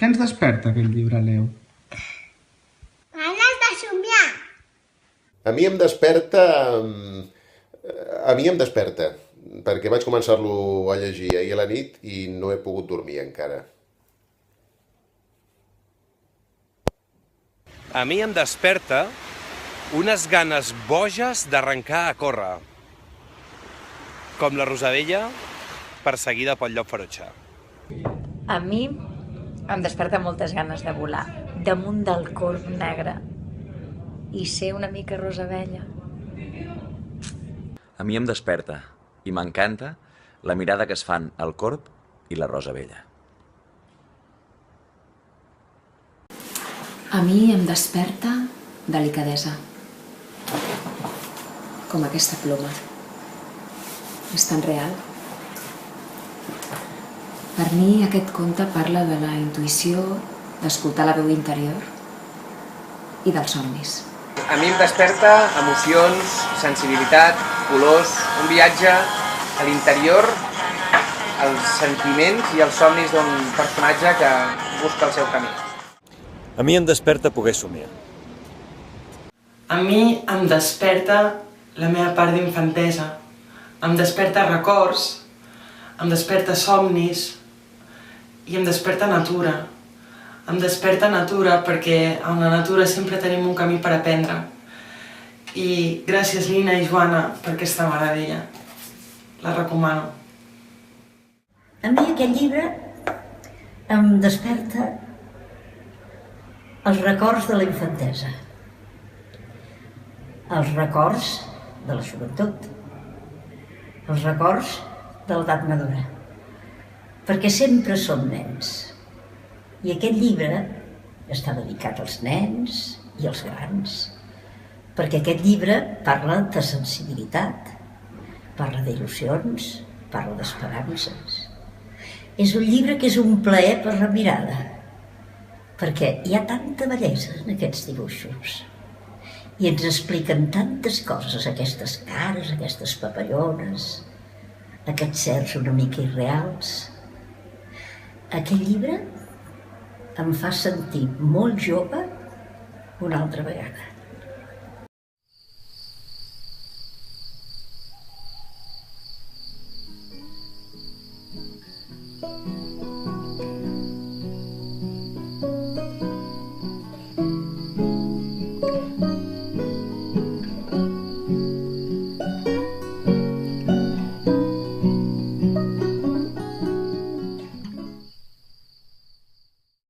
Què ens desperta aquell llibre, Leo? Ganes de somiar. A mi em desperta... perquè vaig començar-lo a llegir ahir a la nit i no he pogut dormir encara. A mi em desperta unes ganes boges d'arrencar a córrer, com la Rosabella perseguida pel llop ferotge. A mi em desperta moltes ganes de volar damunt del corb negre i ser una mica Rosabella. A mi em desperta i m'encanta la mirada que es fan el corb i la Rosabella. A mi em desperta delicadesa, com aquesta ploma. És tan real. Per mi aquest conte parla de la intuïció, d'escoltar la veu interior i dels somnis. A mi em desperta emocions, sensibilitat, colors, un viatge a l'interior, els sentiments i els somnis d'un personatge que busca el seu camí. A mi em desperta poder somiar. A mi em desperta la meva part d'infantesa, em desperta records, em desperta somnis i em desperta natura. Em desperta natura perquè en la natura sempre tenim un camí per aprendre. I gràcies Nina i Joana per aquesta meravella. La recomano. A mi aquest llibre em desperta els records de la infantesa, els records de la joventut, els records de l'edat madura, perquè sempre som nens. I aquest llibre està dedicat als nens i als grans, perquè aquest llibre parla de sensibilitat, parla d'il·lusions, parla d'esperances. És un llibre que és un plaer per la mirada, perquè hi ha tanta bellesa en aquests dibuixos i ens expliquen tantes coses, aquestes cares, aquestes papallones, aquests certs una mica irreals. Aquest llibre em fa sentir molt jove una altra vegada.